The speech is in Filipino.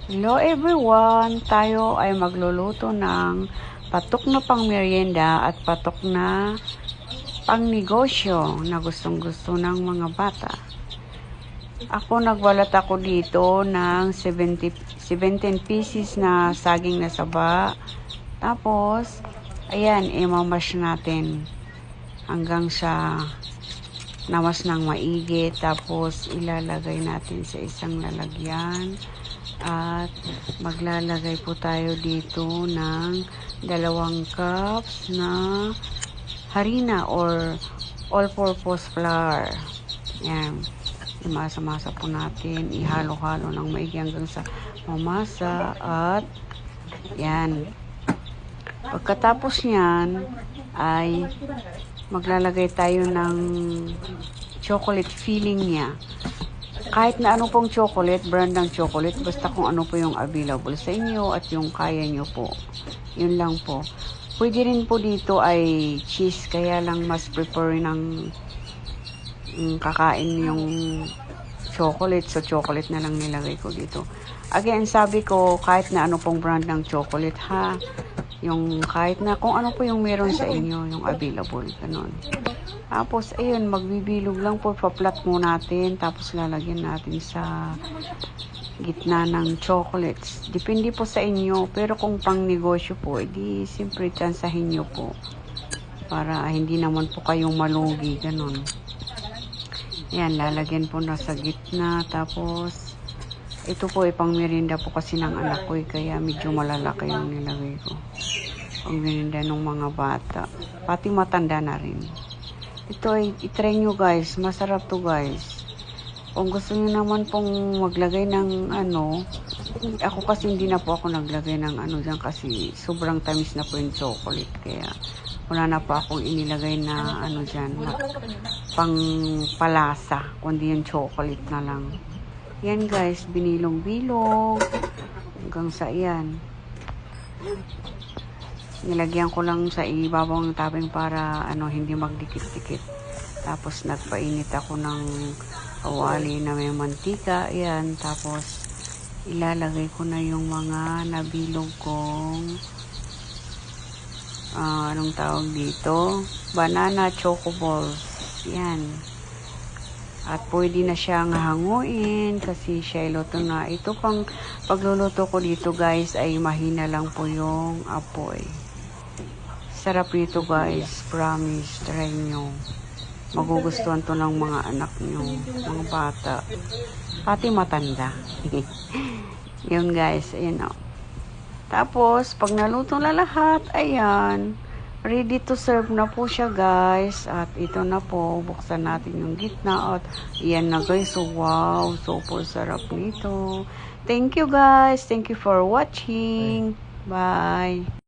Hello everyone! Tayo ay magluluto ng patok na pang merienda at patok na pang negosyo na gustong gusto ng mga bata. Nagbalat ako dito ng 17 pieces na saging na saba. Tapos, ayan, imamash natin hanggang sa namas ng maigi. Tapos, ilalagay natin sa isang lalagyan. At maglalagay po tayo dito ng 2 cups na harina or all-purpose flour. Yan. Imasa-masa po natin. Ihalo-halo ng maigi hanggang sa mamasa. At yan. Pagkatapos yan ay maglalagay tayo ng chocolate filling niya. Kahit na ano pong chocolate, brand ng chocolate, basta kung ano po yung available sa inyo at yung kaya nyo po. Yun lang po. Pwede rin po dito ay cheese, kaya lang mas prefer ng kakain yung chocolate. So, chocolate na lang nilagay ko dito. Again, sabi ko, kahit na ano pong brand ng chocolate, ha? Yung kahit na kung ano po yung meron sa inyo, yung available, ganun. Tapos, ayun, magbibilog lang po, pa-flat mo natin, tapos lalagyan natin sa gitna ng chocolates. Depende po sa inyo, pero kung pang negosyo po, edi siyempre tsansahin nyo po. Para hindi naman po kayong malugi, ganun. Ayan, lalagyan po na sa gitna, tapos, ito po, pang merienda po kasi ng anak ko, kaya medyo malalaki yung nilagay ko. Pang merienda ng mga bata. Pati matanda na rin. Ito ay itry nyo guys. Masarap to guys. Kung gusto nyo naman pong maglagay ng ano, ako kasi hindi na po ako naglagay ng ano dyan kasi sobrang tamis na po yung chocolate. Kaya wala na po akong inilagay na ano dyan, na pang palasa, kundi yung chocolate na lang. Yan guys, binilong-bilong hanggang sa iyan. Nilagyan ko lang sa ibabaw ng topping para ano hindi magdikit-dikit. Tapos nagpainit ako ng kawali na may mantika. Ayan, tapos ilalagay ko na yung mga nabilog kong anong tawag dito? Banana choco balls. Yan. At pwede na siyang hanguin kasi siya iluto na. Ito pang pagluluto ko dito guys ay mahina lang po yung apoy. Sarap nito guys, promise, try nyo. Magugustuhan to ng mga anak nyo, mga bata, pati matanda. Yun guys, ayun o. Tapos, pag naluto na lahat, ayan, ready to serve na po siya guys. At ito na po, buksan natin yung gitna. At iyan na guys, so wow, super sarap nito. Thank you guys, thank you for watching. Bye.